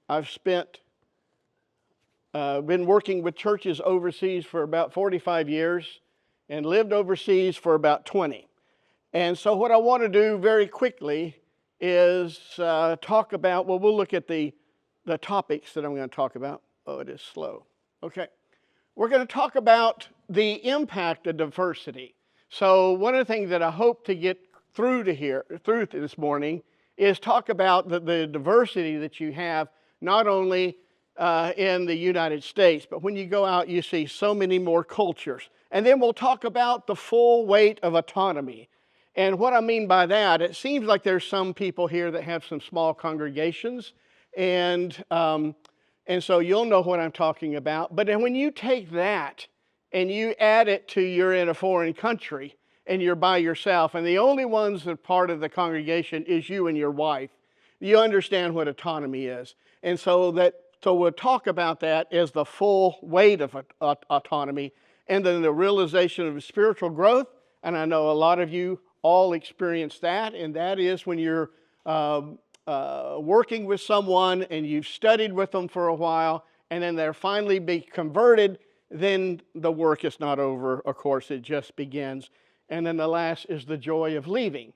I've been working with churches overseas for about 45 years and lived overseas for about 20. And so what I want to do very quickly is talk about, well, we'll look at the topics that I'm going to talk about. Oh, it is slow. Okay. We're going to talk about the impact of diversity. So one of the things that I hope to get through this morning is talk about the diversity that you have, not only in the United States, but when you go out, you see so many more cultures. And then we'll talk about the full weight of autonomy. And what I mean by that, it seems like there's some people here that have some small congregations, and so you'll know what I'm talking about. But then when you take that and you add it to you're in a foreign country and you're by yourself, and the only ones that are part of the congregation is you and your wife, you understand what autonomy is. And so we'll talk about that as the full weight of autonomy, and then the realization of spiritual growth. And I know a lot of you all experience that, and that is when you're working with someone and you've studied with them for a while, and then they're finally be converted, then the work is not over. Of course, it just begins. And then the last is the joy of leaving.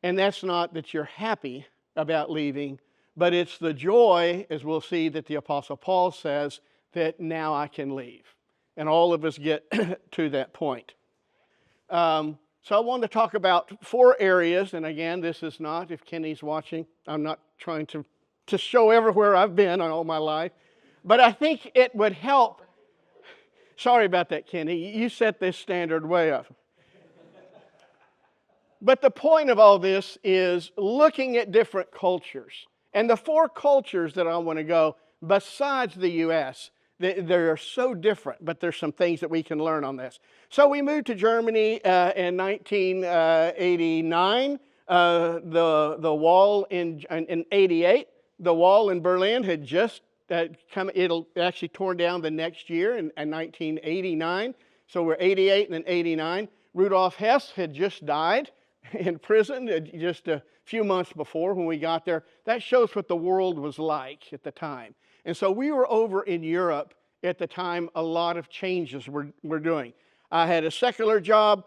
And that's not that you're happy about leaving, but it's the joy, as we'll see, that the Apostle Paul says, that now I can leave. And all of us get to that point. So I wanted to talk about 4 areas, and again, this is not, if Kenny's watching, I'm not trying to show everywhere I've been all my life, but I think it would help. Sorry about that, Kenny. You set this standard way up. But the point of all this is looking at different cultures. And the 4 cultures that I want to go, besides the U.S., they're so different, but there's some things that we can learn on this. So we moved to Germany in 1989. The wall in 88, the wall in Berlin had just come. It'll actually torn down the next year in 1989. So we're 88 and then 89. Rudolf Hess had just died in prison just a few months before when we got there. That shows what the world was like at the time. And so we were over in Europe at the time. A lot of changes were doing. I had a secular job.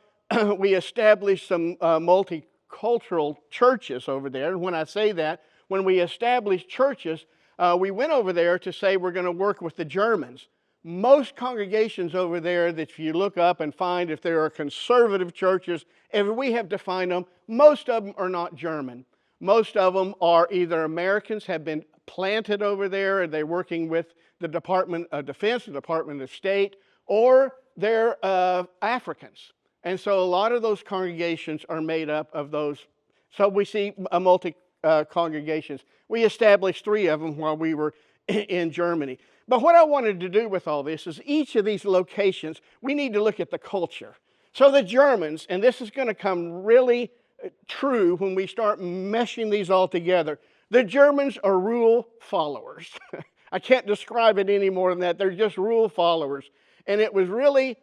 We established some multicultural churches over there. And when I say that, when we established churches, we went over there to say we're going to work with the Germans. Most congregations over there that if you look up and find if there are conservative churches, and we have defined them, most of them are not German. Most of them are either Americans, have been planted over there, and they're working with the Department of Defense, the Department of State, or they're Africans. And so a lot of those congregations are made up of those. So we see congregations. We established 3 of them while we were in Germany. But what I wanted to do with all this is each of these locations, we need to look at the culture. So the Germans, and this is going to come really true when we start meshing these all together. The Germans are rule followers. I can't describe it any more than that. They're just rule followers. And it was really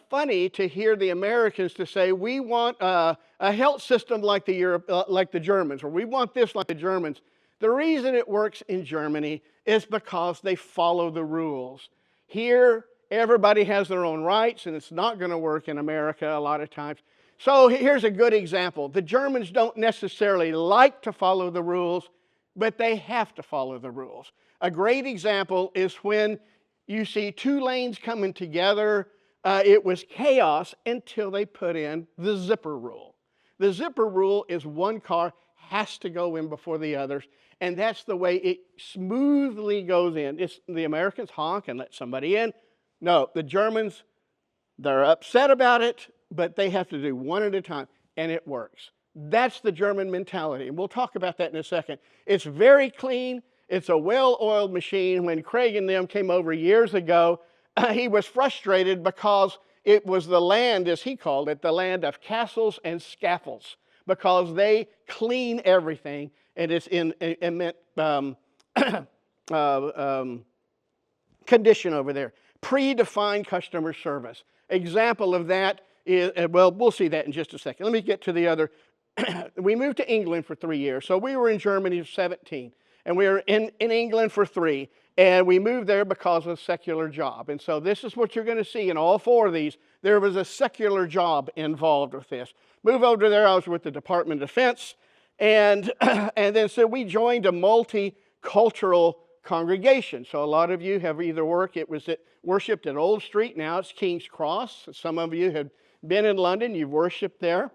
funny to hear the Americans to say, we want a health system like the Germans, or we want this like the Germans. The reason it works in Germany is because they follow the rules. Here, everybody has their own rights, and it's not going to work in America a lot of times. So here's a good example. The Germans don't necessarily like to follow the rules, but they have to follow the rules. A great example is when you see 2 lanes coming together. It was chaos until they put in the zipper rule. The zipper rule is one car has to go in before the others, and that's the way it smoothly goes in. The Americans honk and let somebody in. No, the Germans, they're upset about it, but they have to do one at a time, and it works. That's the German mentality, and we'll talk about that in a second. It's very clean. It's a well-oiled machine. When Craig and them came over years ago, he was frustrated because it was the land, as he called it, the land of castles and scaffolds, because they clean everything, and it's in condition over there. Predefined customer service. Example of that is, well, we'll see that in just a second. Let me get to the other. We moved to England for 3 years. So we were in Germany for 17. And we were in England for 3. And we moved there because of a secular job. And so this is what you're going to see in all 4 of these. There was a secular job involved with this. Move over there, I was with the Department of Defense. And, and then so we joined a multicultural congregation. So a lot of you have either worshipped at Old Street, now it's King's Cross. Some of you have been in London, you've worshiped there.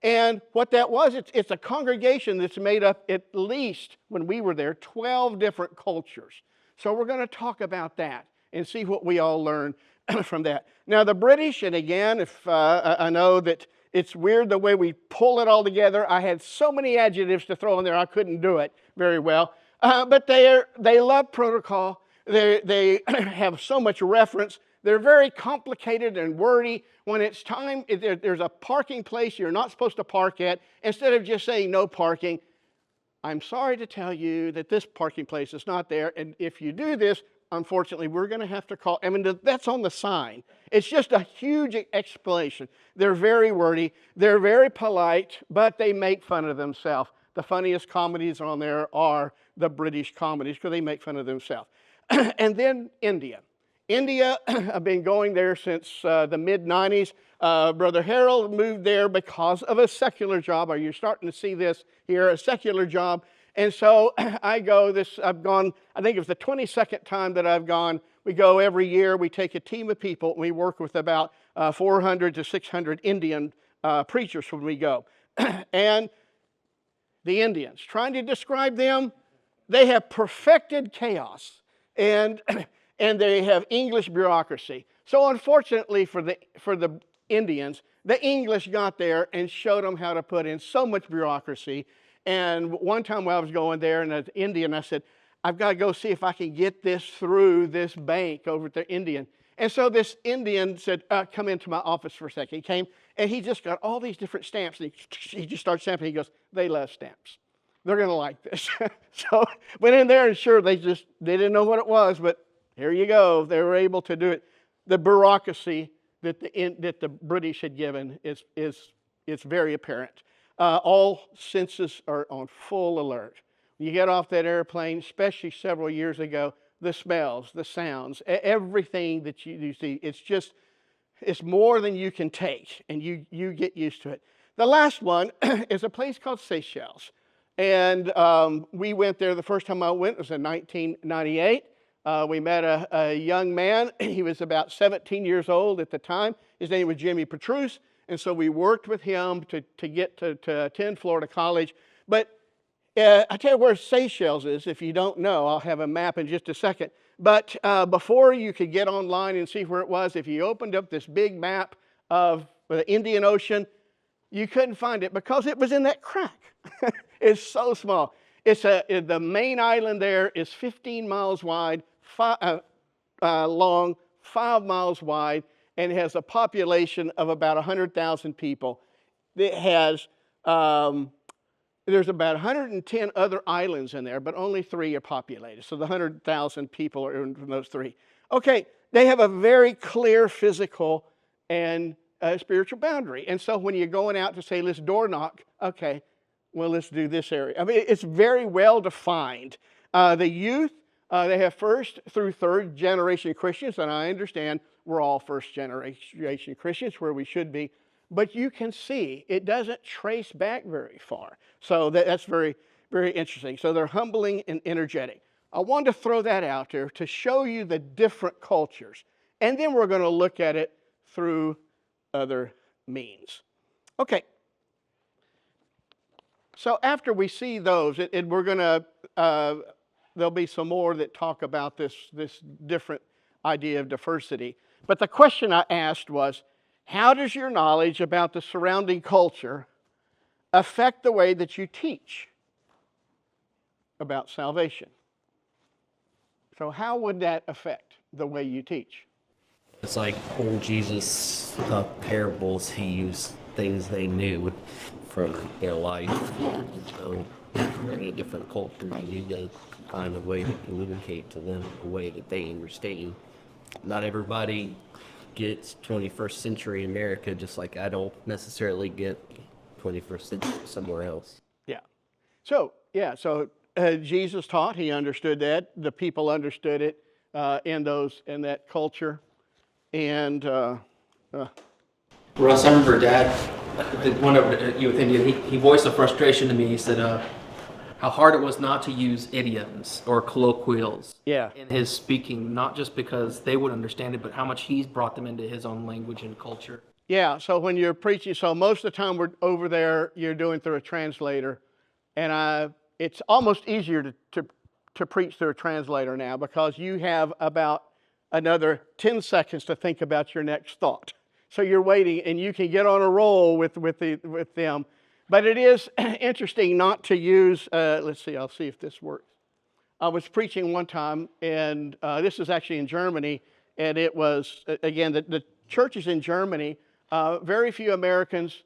And what that was, it's a congregation that's made up at least, when we were there, 12 different cultures. So we're going to talk about that and see what we all learn from that. Now the British, and again, if I know that it's weird the way we pull it all together. I had so many adjectives to throw in there, I couldn't do it very well. But they love protocol. They have so much reference. They're very complicated and wordy. When it's time, there's a parking place you're not supposed to park at, instead of just saying no parking, I'm sorry to tell you that this parking place is not there, and if you do this, unfortunately, we're going to have to call. I mean, that's on the sign. It's just a huge explanation. They're very wordy. They're very polite, but they make fun of themselves. The funniest comedies on there are the British comedies because they make fun of themselves. And then India. India, I've been going there since the mid-90s. Brother Harold moved there because of a secular job. Are you starting to see this here? A secular job. And so I've gone, I think it's the 22nd time that I've gone. We go every year. We take a team of people. And we work with about 400 to 600 Indian preachers when we go. And the Indians, trying to describe them, they have perfected chaos. And they have English bureaucracy. So unfortunately for the Indians, the English got there and showed them how to put in so much bureaucracy. And one time while I was going there, and as Indian, I said, I've got to go see if I can get this through this bank over at the Indian. And so this Indian said, come into my office for a second. He came, and he just got all these different stamps. And he just started stamping. He goes, they love stamps. They're going to like this. So went in there, and sure, they didn't know what it was, but here you go. They were able to do it. The bureaucracy that the British had given is very apparent. All senses are on full alert. You get off that airplane, especially several years ago, the smells, the sounds, everything that you see, it's more than you can take, and you get used to it. The last one is a place called Seychelles. And we went there, the first time I went was in 1998. We met a young man. He was about 17 years old at the time. His name was Jimmy Petrus. And so we worked with him to get to attend Florida College. But I tell you where Seychelles is. If you don't know, I'll have a map in just a second. But before you could get online and see where it was, if you opened up this big map of the Indian Ocean, you couldn't find it because it was in that crack. It's so small. The main island there is 15 miles wide, long, 5 miles wide, and it has a population of about 100,000 people. It has, there's about 110 other islands in there, but only 3 are populated. So the 100,000 people are from those 3. Okay, they have a very clear physical and spiritual boundary. And so when you're going out to say, let's door knock, okay, well, let's do this area. I mean, it's very well defined. The youth, they have first through third generation Christians, and I understand we're all first generation Christians where we should be, but you can see it doesn't trace back very far. So that's very, very interesting. So they're humbling and energetic. I wanted to throw that out there to show you the different cultures, and then we're going to look at it through other means. Okay. So after we see those, we're going to, there'll be some more that talk about this different idea of diversity. But the question I asked was, how does your knowledge about the surrounding culture affect the way that you teach about salvation? So how would that affect the way you teach? It's like old Jesus parables. He used things they knew from their life. So in a different culture, you need to find a way to communicate to them a way that they understand. Not everybody gets 21st century America, just like I don't necessarily get 21st century somewhere else. Yeah. So Jesus taught. He understood that. The people understood it in that culture. And Russ, I remember Dad, one of you with India, he voiced a frustration to me. He said how hard it was not to use idioms or colloquials yeah, in his speaking, not just because they would understand it, but how much he's brought them into his own language and culture. yeah. So when you're preaching, so most of the time we're over there, you're doing through a translator, and it's almost easier to preach through a translator now because you have about another 10 seconds to think about your next thought. So you're waiting, and you can get on a roll with them. But it is interesting not to use. Let's see. I'll see if this works. I was preaching one time, and this is actually in Germany, and it was again the churches in Germany. Very few Americans,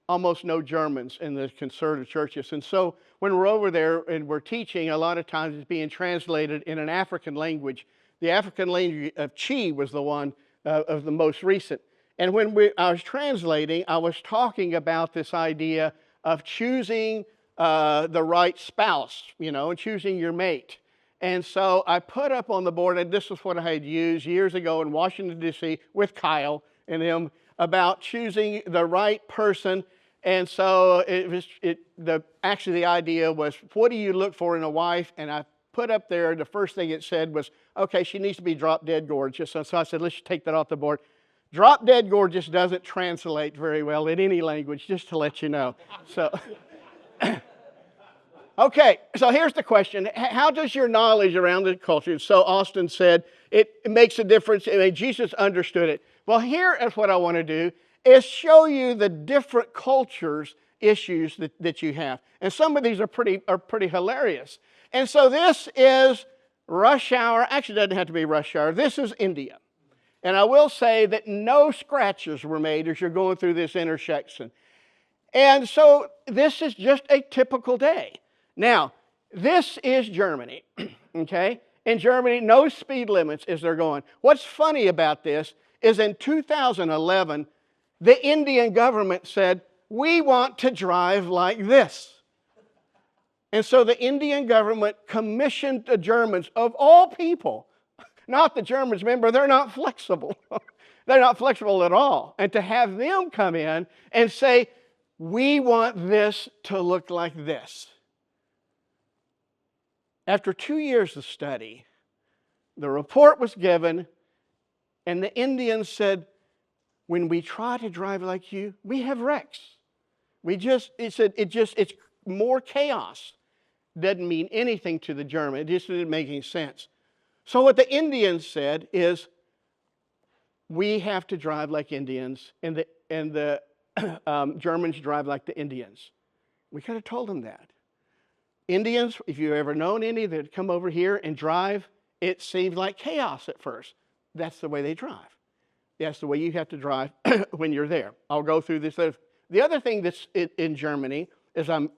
almost no Germans in the conservative churches, and so when we're over there and we're teaching, a lot of times it's being translated in an African language. The African language of Chi was the one of the most recent. And when I was translating, I was talking about this idea of choosing the right spouse, and choosing your mate. And so I put up on the board, and this is what I had used years ago in Washington, D.C. with Kyle and him about choosing the right person. And so actually the idea was, what do you look for in a wife? And I put up there, the first thing it said was, okay, she needs to be drop dead gorgeous. So I said, let's take that off the board. Drop dead gorgeous doesn't translate very well in any language, just to let you know. So, okay, so here's the question. How does your knowledge around the culture, so Austin said, it makes a difference. I mean, Jesus understood it. Well, here is what I want to do, is show you the different cultures, issues that you have. And some of these are pretty hilarious. And so this is rush hour. Actually, it doesn't have to be rush hour. This is India. And I will say that no scratches were made as you're going through this intersection. And so this is just a typical day. Now, this is Germany, okay? In Germany, no speed limits as they're going. What's funny about this is in 2011, the Indian government said, we want to drive like this. And so the Indian government commissioned the Germans, of all people, not the Germans, remember, they're not flexible. They're not flexible at all. And to have them come in and say, we want this to look like this. After 2 years of study, the report was given, and the Indians said, when we try to drive like you, we have wrecks. It's more chaos. Doesn't mean anything to the German. It just didn't make any sense. So what the Indians said is, we have to drive like Indians, and the Germans drive like the Indians. We could have told them that. Indians, if you've ever known any that come over here and drive, it seems like chaos at first. That's the way they drive. That's the way you have to drive when you're there. I'll go through this. The other thing that's in Germany, as I'm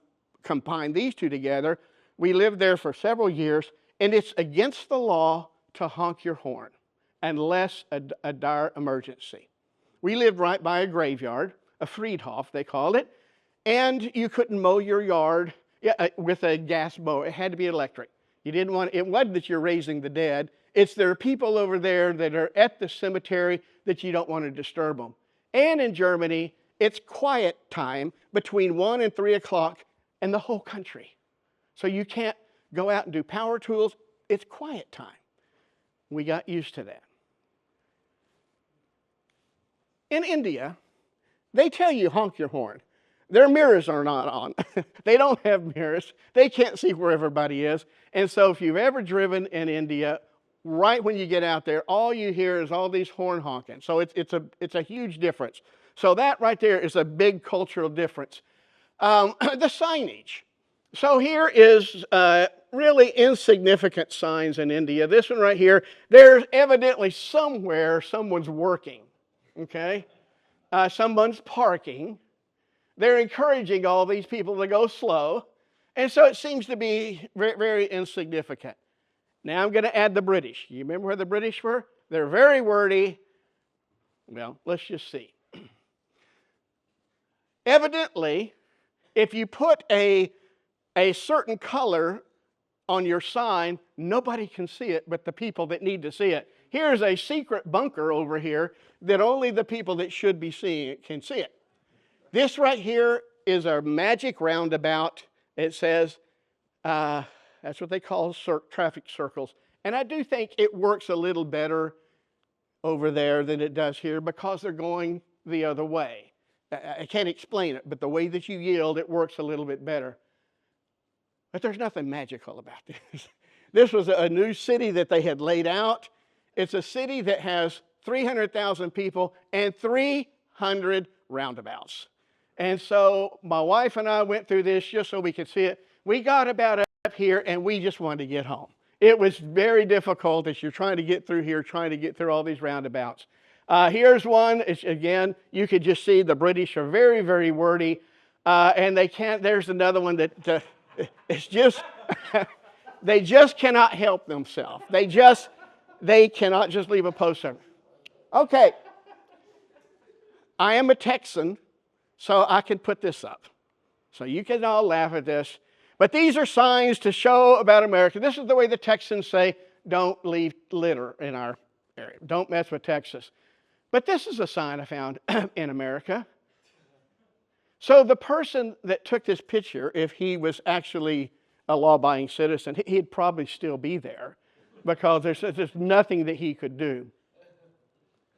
combine these two together, we lived there for several years, and it's against the law to honk your horn unless a dire emergency. We lived right by a graveyard, a Friedhof they called it, and you couldn't mow your yard with a gas mower. It had to be electric. It wasn't that you're raising the dead. It's there are people over there that are at the cemetery that you don't want to disturb them. And in Germany, it's quiet time between 1 and 3 o'clock in the whole country. So you can't go out and do power tools. It's quiet time. We got used to that. In India, they tell you honk your horn. Their mirrors are not on. They don't have mirrors. They can't see where everybody is. And so if you've ever driven in India, right when you get out there, all you hear is all these horn honking. So it's a huge difference. So that right there is a big cultural difference. The signage. So here is really insignificant signs in India. This one right here, there's evidently somewhere someone's working, okay? Someone's parking. They're encouraging all these people to go slow. And so it seems to be very, very insignificant. Now I'm going to add the British. You remember where the British were? They're very wordy. Well, let's just see. Evidently, if you put a certain color on your sign, nobody can see it but the people that need to see it. Here's a secret bunker over here that only the people that should be seeing it can see it. This right here is a magic roundabout. It says, that's what they call traffic circles. And I do think it works a little better over there than it does here because they're going the other way. I can't explain it, but the way that you yield, it works a little bit better. But there's nothing magical about this. This was a new city that they had laid out. It's a city that has 300,000 people and 300 roundabouts. And so my wife and I went through this just so we could see it. We got about up here and we just wanted to get home. It was very difficult as you're trying to get through here, trying to get through all these roundabouts. Here's one. Again, you could just see the British are very, very wordy. And they can't, there's another one that it's just, they just cannot help themselves. They cannot just leave a post over. Okay. I am a Texan, so I can put this up. So you can all laugh at this. But these are signs to show about America. This is the way the Texans say, don't leave litter in our area. Don't mess with Texas. But this is a sign I found in America. So the person that took this picture, if he was actually a law-abiding citizen, he'd probably still be there because there's nothing that he could do.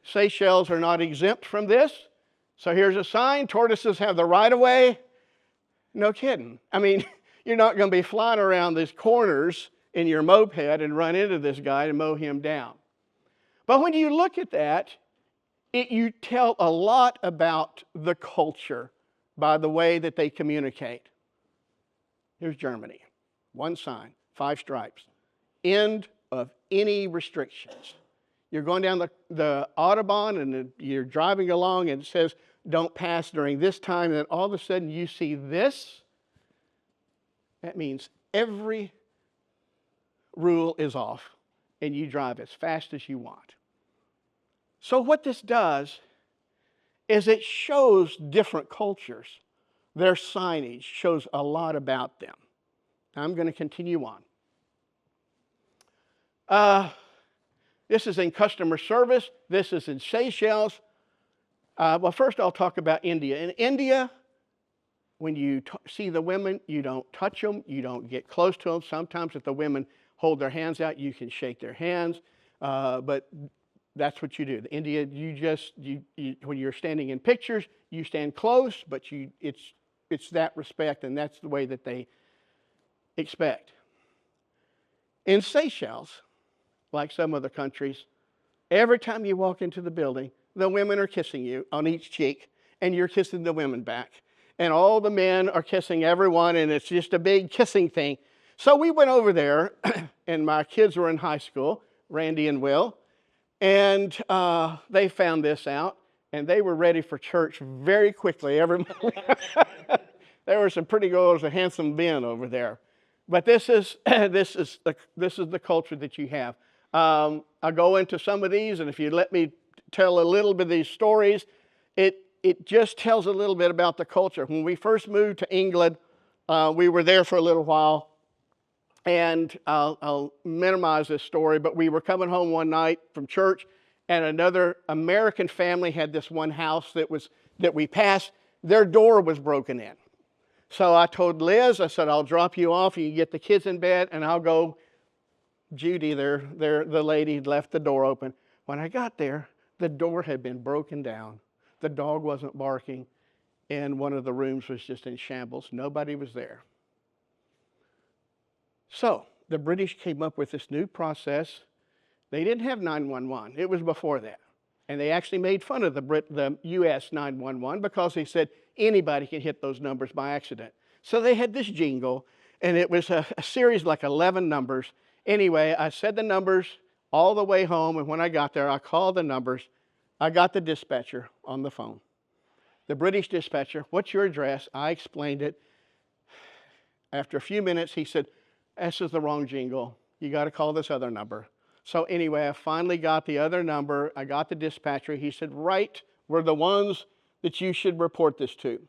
Seychelles are not exempt from this. So here's a sign, tortoises have the right of way. No kidding. I mean, you're not going to be flying around these corners in your moped and run into this guy and mow him down. But when you look at that, you tell a lot about the culture by the way that they communicate. Here's Germany. One sign, 5 stripes. End of any restrictions. You're going down the Autobahn and you're driving along and it says, don't pass during this time. And then all of a sudden you see this. That means every rule is off and you drive as fast as you want. So what this does is it shows different cultures. Their signage shows a lot about them. I'm going to continue on. This is in customer service. This is in Seychelles. Well, first I'll talk about India. In India, when you see the women, you don't touch them. You don't get close to them. Sometimes if the women hold their hands out, you can shake their hands. But that's what you do. In India, when you're standing in pictures, you stand close, but it's that respect, and that's the way that they expect. In Seychelles, like some other countries, every time you walk into the building, the women are kissing you on each cheek, and you're kissing the women back. And all the men are kissing everyone, and it's just a big kissing thing. So we went over there, and my kids were in high school, Randy and Will, and they found this out, and they were ready for church very quickly every morning. There were some pretty girls, a handsome Ben over there. But this is the culture that you have. I'll go into some of these, and if you let me tell a little bit of these stories, it just tells a little bit about the culture. When we first moved to England, we were there for a little while, and I'll minimize this story, but we were coming home one night from church, and another American family had this one house that we passed. Their door was broken in. So I told Liz, I said, I'll drop you off, you can get the kids in bed, and I'll go. Judy, the lady, left the door open. When I got there, the door had been broken down. The dog wasn't barking, and one of the rooms was just in shambles. Nobody was there. So the British came up with this new process. They didn't have 911. It was before that. And they actually made fun of the U.S. 911 because they said anybody can hit those numbers by accident. So they had this jingle, and it was a series like 11 numbers. Anyway, I said the numbers all the way home, and when I got there, I called the numbers. I got the dispatcher on the phone. The British dispatcher, what's your address? I explained it. After a few minutes, he said, this is the wrong jingle. You got to call this other number. So anyway, I finally got the other number. I got the dispatcher. He said, right, we're the ones that you should report this to.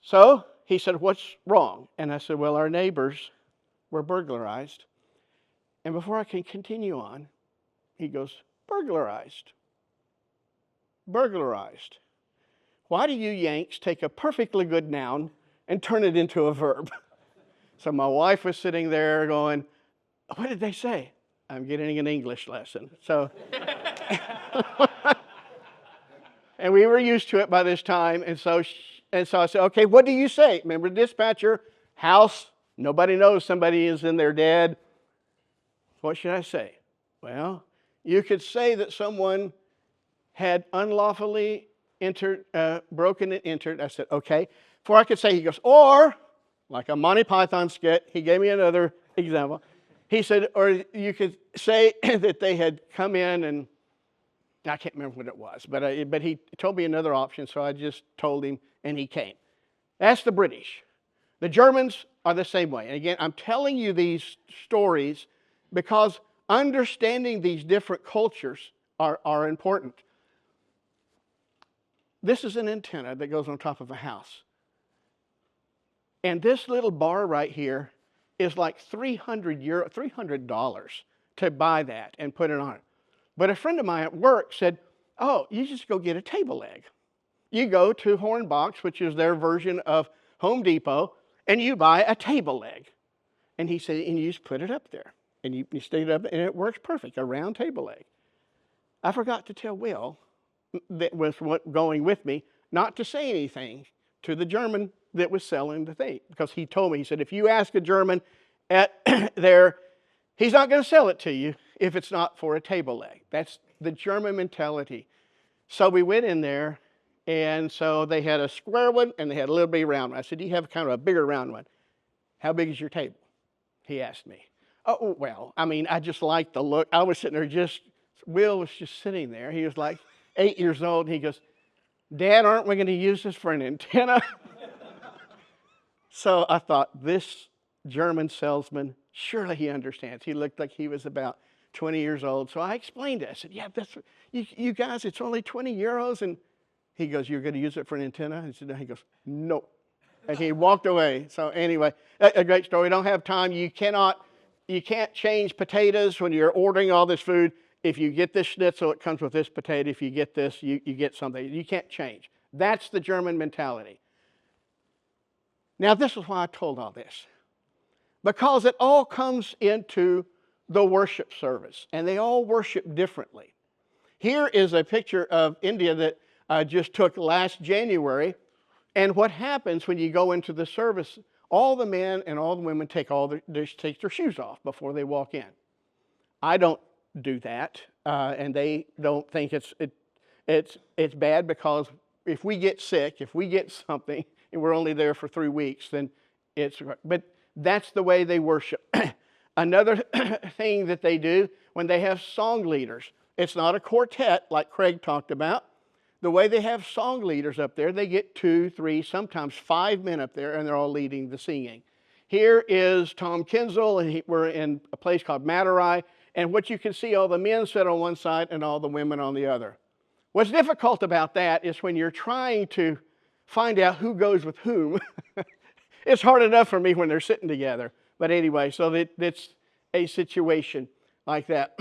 So he said, what's wrong? And I said, well, our neighbors were burglarized. And before I can continue on, he goes, burglarized. Burglarized. Why do you Yanks take a perfectly good noun and turn it into a verb? So my wife was sitting there going, what did they say? I'm getting an English lesson. So, and we were used to it by this time. And so I said, okay, what do you say? Remember, dispatcher, house, nobody knows somebody is in there dead. What should I say? Well, you could say that someone had unlawfully broken and entered. I said, okay. Before I could say, he goes, or, like a Monty Python skit, he gave me another example. He said, or you could say that they had come in and, I can't remember what it was, but he told me another option, so I just told him, and he came. That's the British. The Germans are the same way. And again, I'm telling you these stories because understanding these different cultures are important. This is an antenna that goes on top of a house. And this little bar right here is like $300 to buy that and put it on it. But a friend of mine at work said, oh, you just go get a table leg. You go to Hornbox, which is their version of Home Depot, and you buy a table leg. And he said, and you just put it up there. And you stick it up, and it works perfect, a round table leg. I forgot to tell Will, that was going with me, not to say anything to the German that was selling the thing. Because he told me, he said, if you ask a German at there, he's not going to sell it to you if it's not for a table leg. That's the German mentality. So we went in there, and so they had a square one, and they had a little bitty round one. I said, do you have kind of a bigger round one? How big is your table? He asked me. Oh, well, I mean, I just liked the look. I was sitting there Will was just sitting there. He was like 8 years old, and he goes, Dad, aren't we going to use this for an antenna? So I thought, this German salesman, surely he understands. He looked like he was about 20 years old. So I explained it. I said, yeah, you guys, it's only 20 euros. And he goes, you're going to use it for an antenna? I said, no. He goes, no. And he walked away. So anyway, a great story. We don't have time. You can't change potatoes when you're ordering all this food. If you get this schnitzel, it comes with this potato. If you get this, you get something. You can't change. That's the German mentality. Now, this is why I told all this. Because it all comes into the worship service, and they all worship differently. Here is a picture of India that I just took last January, and what happens when you go into the service, all the men and all the women take their shoes off before they walk in. I don't do that, and they don't think it's bad, because if we get sick, if we get something, and we're only there for 3 weeks, then but that's the way they worship. Another thing that they do when they have song leaders, it's not a quartet like Craig talked about. The way they have song leaders up there, they get 2, 3, sometimes 5 men up there, and they're all leading the singing. Here is Tom Kinzel, and we're in a place called Madurai, and what you can see, all the men sit on one side and all the women on the other. What's difficult about that is when you're trying to find out who goes with whom. It's hard enough for me when they're sitting together. But anyway, so it's a situation like that.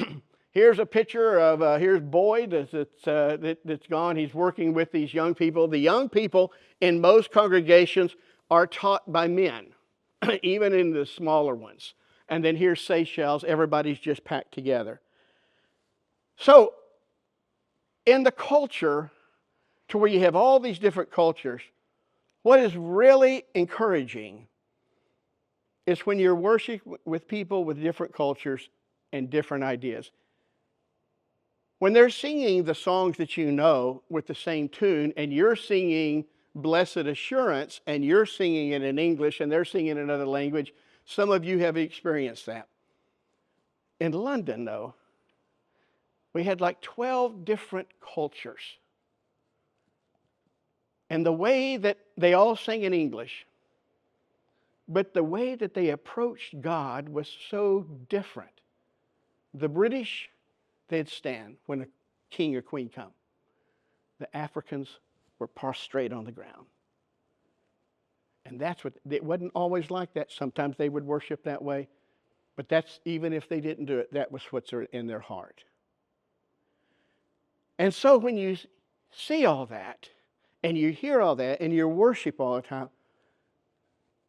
Here's a picture of, here's Boyd that's gone. He's working with these young people. The young people in most congregations are taught by men, even in the smaller ones. And then here's Seychelles. Everybody's just packed together. So, in the culture, to where you have all these different cultures, what is really encouraging is when you're worshiping with people with different cultures and different ideas. When they're singing the songs that you know with the same tune, and you're singing Blessed Assurance, and you're singing it in English, and they're singing in another language, some of you have experienced that. In London, though, we had like 12 different cultures. And the way that they all sang in English, but the way that they approached God was so different. The British, they'd stand when a king or queen come. The Africans were prostrate on the ground. And that's what, it wasn't always like that. Sometimes they would worship that way. But that's, even if they didn't do it, that was what's in their heart. And so when you see all that, and you hear all that, and you worship all the time,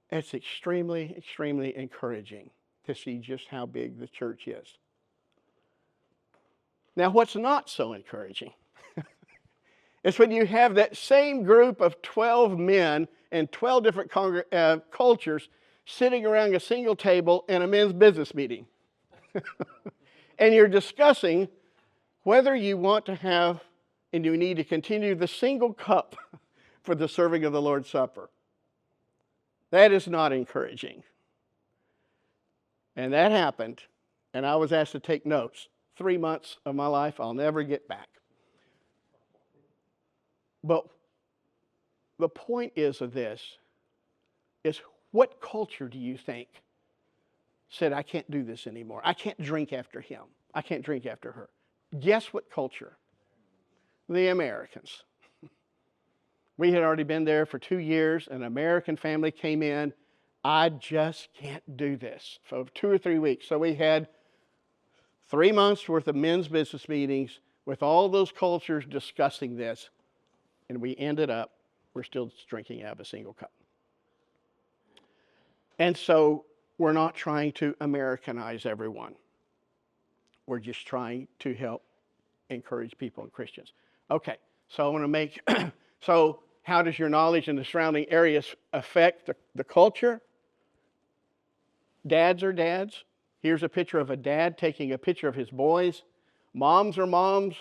it's extremely, extremely encouraging to see just how big the church is. Now, what's not so encouraging is when you have that same group of 12 men and 12 different cultures sitting around a single table in a men's business meeting. And you're discussing whether you want to have and you need to continue the single cup for the serving of the Lord's Supper. That is not encouraging. And that happened, and I was asked to take notes. 3 months of my life I'll never get back. But the point is of this, is what culture do you think said, I can't do this anymore. I can't drink after him. I can't drink after her. Guess what culture? The Americans. We had already been there for 2 years. An American family came in. I just can't do this for 2 or 3 weeks. So we had 3 months worth of men's business meetings with all those cultures discussing this. And we ended up, we're still drinking out of a single cup. And so we're not trying to Americanize everyone. We're just trying to help encourage people and Christians. Okay, so I want to make, so how does your knowledge in the surrounding areas affect the culture? Dads are dads. Here's a picture of a dad taking a picture of his boys. Moms are moms.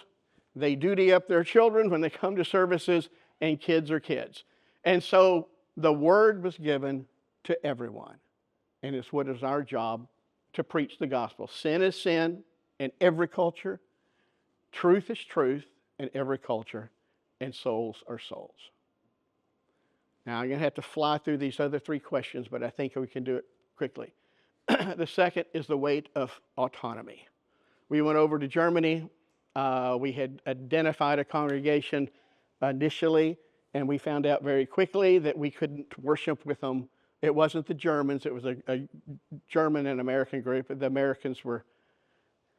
They duty up their children when they come to services, and kids are kids. And so the word was given to everyone. And it's what is our job to preach the gospel. Sin is sin in every culture. Truth is truth in every culture. And souls are souls. Now, I'm going to have to fly through these other 3 questions, but I think we can do it quickly. The second is the weight of autonomy. We went over to Germany. We had identified a congregation initially, and we found out very quickly that we couldn't worship with them. It wasn't the Germans. It was a German and American group. The Americans were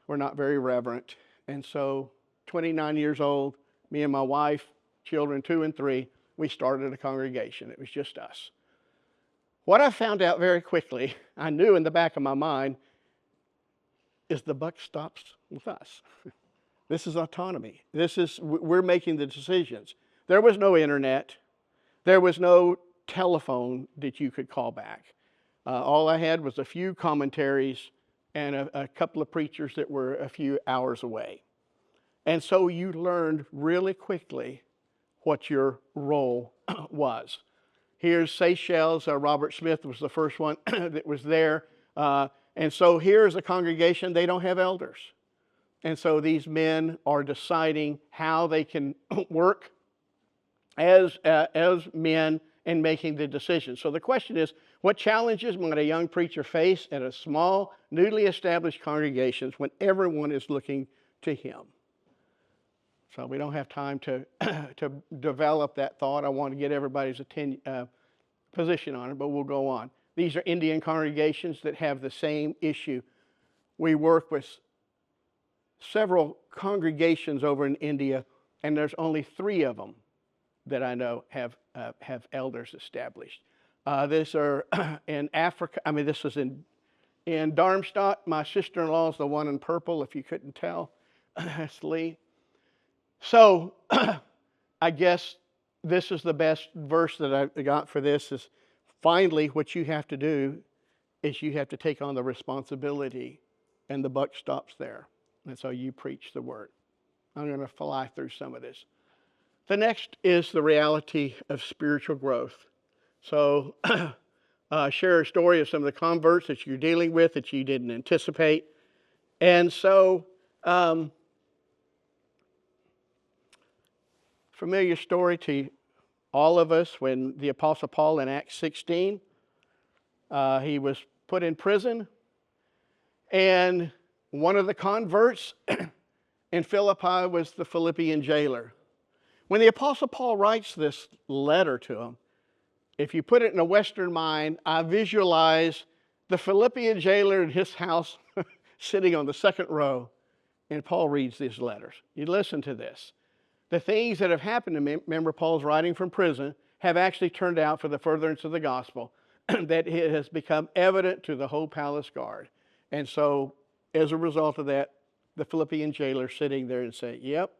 not very reverent. And so 29 years old, me and my wife, children 2 and 3, we started a congregation. It was just us. What I found out very quickly, I knew in the back of my mind, is the buck stops with us. This is autonomy. We're making the decisions. There was no internet. There was no telephone that you could call back. All I had was a few commentaries and a couple of preachers that were a few hours away. And so you learned really quickly what your role was. Here's Seychelles. Robert Smith was the first one that was there. And so here's a congregation, they don't have elders. And so these men are deciding how they can work as men and making the decisions. So the question is, what challenges might a young preacher face at a small, newly established congregation when everyone is looking to him? So we don't have time to develop that thought. I want to get everybody's position on it, but we'll go on. These are Indian congregations that have the same issue. We work with several congregations over in India, and there's only 3 of them that I know have elders established. These are in Africa. I mean, this was in Darmstadt. My sister-in-law is the one in purple, if you couldn't tell. That's Lee. So I guess this is the best verse that I got for this is, finally, what you have to do is you have to take on the responsibility, and the buck stops there. And so you preach the word. I'm going to fly through some of this. The next is the reality of spiritual growth. So share a story of some of the converts that you're dealing with that you didn't anticipate. And so familiar story to all of us when the Apostle Paul in Acts 16, he was put in prison, and one of the converts in Philippi was the Philippian jailer. When the Apostle Paul writes this letter to him, if you put it in a Western mind, I visualize the Philippian jailer in his house sitting on the second row, and Paul reads these letters. You listen to this. The things that have happened to me, remember Paul's writing from prison, have actually turned out for the furtherance of the gospel, that it has become evident to the whole palace guard. And so, as a result of that, the Philippian jailer sitting there and saying, yep,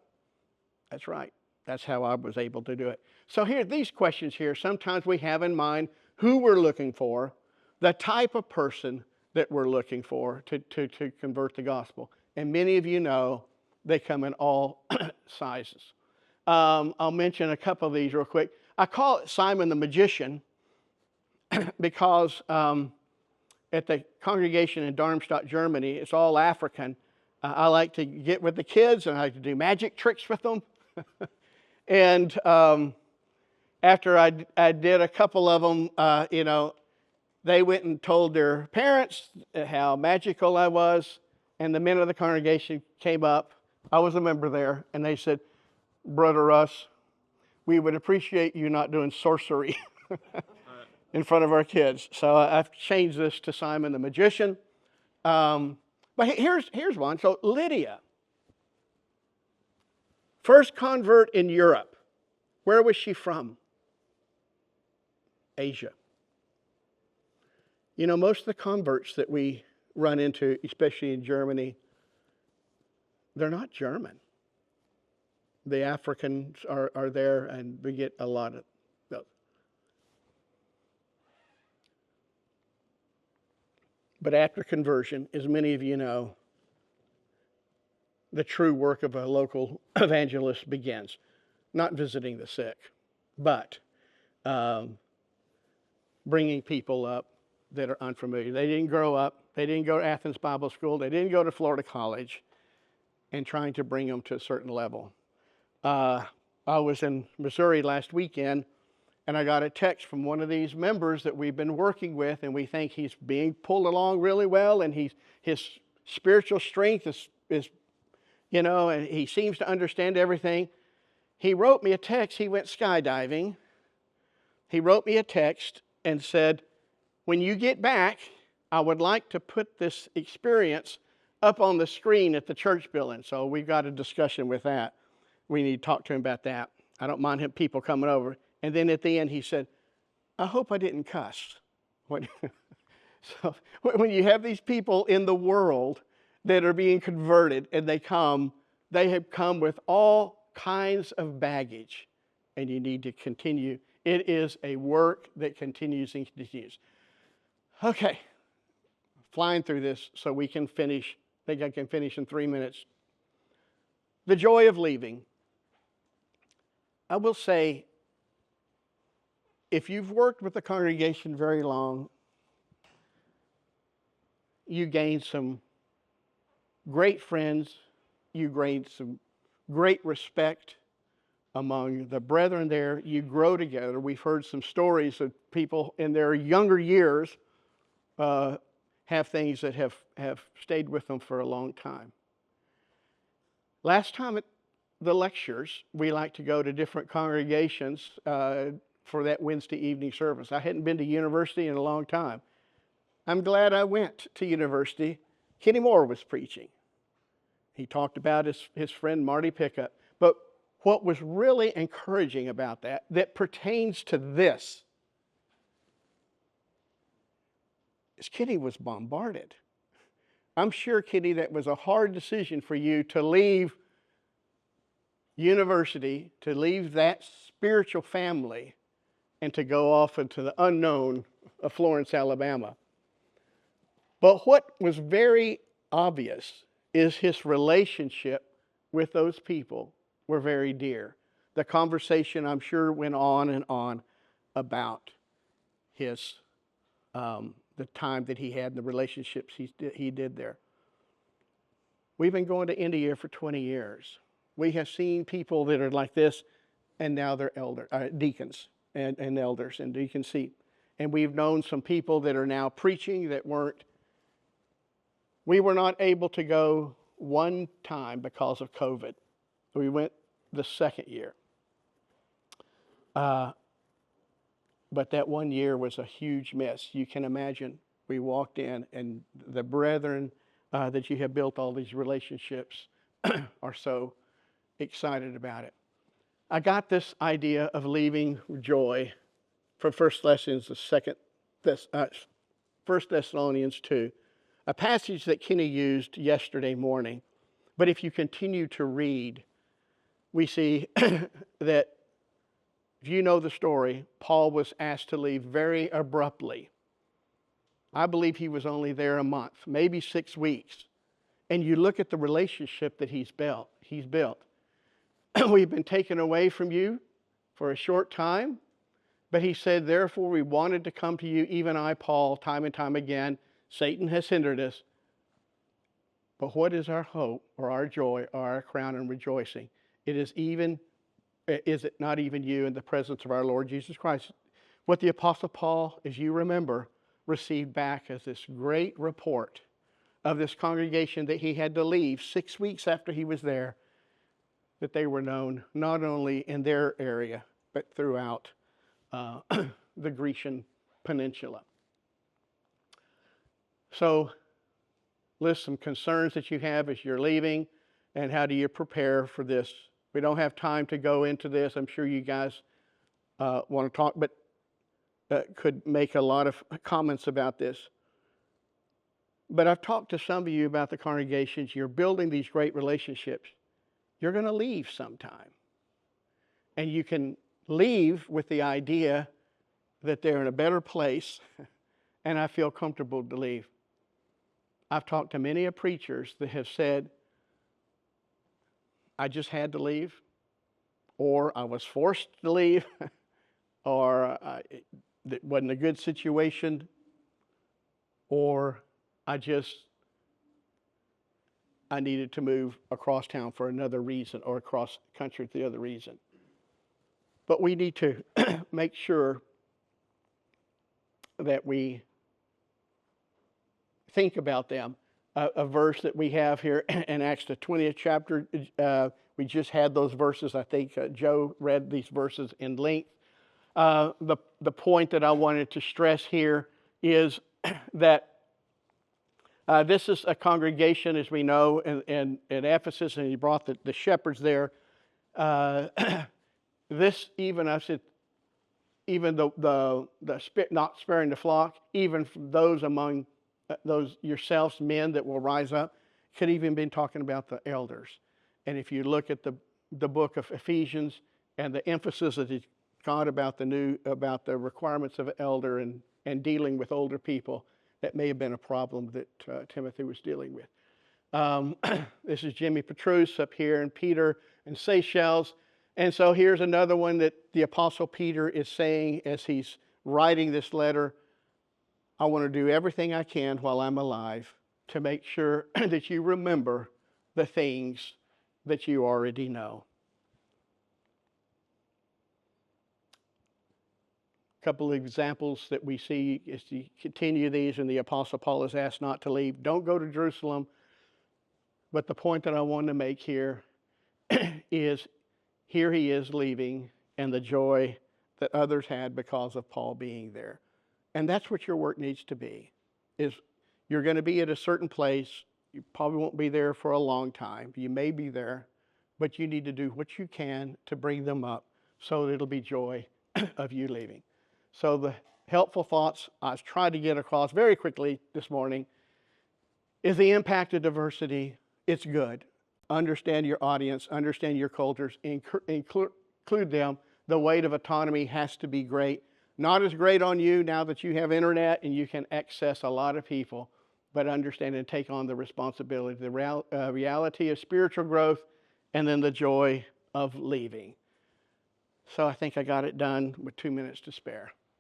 that's right. That's how I was able to do it. So here, these questions here, sometimes we have in mind who we're looking for, the type of person that we're looking for to convert the gospel. And many of you know they come in all sizes. I'll mention a couple of these real quick. I call it Simon the Magician because at the congregation in Darmstadt, Germany, it's all African. I like to get with the kids and I like to do magic tricks with them. And after I did a couple of them, they went and told their parents how magical I was. And the men of the congregation came up. I was a member there. And they said, Brother Russ, we would appreciate you not doing sorcery in front of our kids. So I've changed this to Simon the Magician. But here's one. So Lydia, first convert in Europe. Where was she from? Asia. You know, most of the converts that we run into, especially in Germany, they're not German. The Africans are there, and we get a lot of those. But after conversion, as many of you know, the true work of a local evangelist begins. Not visiting the sick, but bringing people up that are unfamiliar. They didn't grow up. They didn't go to Athens Bible School. They didn't go to Florida College, and trying to bring them to a certain level. I was in Missouri last weekend, and I got a text from one of these members that we've been working with, and we think he's being pulled along really well, and his spiritual strength is, and he seems to understand everything. He wrote me a text. He went skydiving. He wrote me a text and said, when you get back, I would like to put this experience up on the screen at the church building. So we've got a discussion with that. We need to talk to him about that. I don't mind him people coming over. And then at the end he said, I hope I didn't cuss. So when you have these people in the world that are being converted and they have come with all kinds of baggage, and you need to continue. It is a work that continues and continues. Okay, flying through this so we can finish. I think I can finish in 3 minutes. The joy of leaving. I will say, if you've worked with the congregation very long, you gain some great friends, you gain some great respect among the brethren there. You grow together. We've heard some stories of people in their younger years have things that have stayed with them for a long time. Last time at the lectures, we like to go to different congregations for that Wednesday evening service. I hadn't been to university in a long time. I'm glad I went to university. Kenny Moore was preaching. He talked about his friend Marty Pickup. But what was really encouraging about that pertains to this, is Kenny was bombarded. I'm sure, Kenny, that was a hard decision for you to leave university, to leave that spiritual family, and to go off into the unknown of Florence, Alabama. But what was very obvious is his relationship with those people were very dear. The conversation, I'm sure, went on and on about his the time that he had and the relationships he did there. We've been going to India for 20 years. We have seen people that are like this, and now they're deacons and elders and deacon seat. And we've known some people that are now preaching that weren't. We were not able to go one time because of COVID. We went the second year. But that 1 year was a huge miss. You can imagine we walked in, and the brethren that you have built all these relationships are so excited about it. I got this idea of leaving joy from 1 Thessalonians 2, a passage that Kenny used yesterday morning. But if you continue to read, we see that, if you know the story, Paul was asked to leave very abruptly. I believe he was only there a month, maybe 6 weeks. And you look at the relationship that he's built. We've been taken away from you for a short time, but he said, therefore we wanted to come to you, even I, Paul, time and time again. Satan has hindered us. But what is our hope or our joy or our crown and rejoicing? Is it not even you in the presence of our Lord Jesus Christ? What the Apostle Paul, as you remember, received back as this great report of this congregation that he had to leave 6 weeks after he was there, that they were known not only in their area, but throughout the Grecian peninsula. So, list some concerns that you have as you're leaving, and how do you prepare for this. We don't have time to go into this. I'm sure you guys want to talk, but could make a lot of comments about this. But I've talked to some of you about the congregations. You're building these great relationships. You're going to leave sometime. And you can leave with the idea that they're in a better place, and I feel comfortable to leave. I've talked to many preachers that have said, I just had to leave, or I was forced to leave, or it wasn't a good situation, or I needed to move across town for another reason, or across country for the other reason. But we need to make sure that we think about them. A verse that we have here in Acts the 20th chapter, we just had those verses. I think Joe read these verses in length. The point that I wanted to stress here is that this is a congregation, as we know, in Ephesus, and he brought the shepherds there. This, even I said, even the not sparing the flock, even from those among those yourselves, men that will rise up, could even been talking about the elders. And if you look at the book of Ephesians and the emphasis that he's got about the requirements of an elder and dealing with older people, that may have been a problem that Timothy was dealing with. This is Jimmy Petrus up here, and Peter and Seychelles. And so here's another one that the Apostle Peter is saying as he's writing this letter. I want to do everything I can while I'm alive to make sure that you remember the things that you already know. A couple of examples that we see as you continue these, and the Apostle Paul is asked not to leave. Don't go to Jerusalem. But the point that I want to make here is, here he is leaving, and the joy that others had because of Paul being there. And that's what your work needs to be, is you're going to be at a certain place. You probably won't be there for a long time. You may be there, but you need to do what you can to bring them up so that it'll be joy of you leaving. So the helpful thoughts I was trying to get across very quickly this morning is the impact of diversity. It's good. Understand your audience, understand your cultures, include them. The weight of autonomy has to be great. Not as great on you now that you have internet and you can access a lot of people, but understand and take on the responsibility, the reality of spiritual growth, and then the joy of leaving. So I think I got it done with 2 minutes to spare.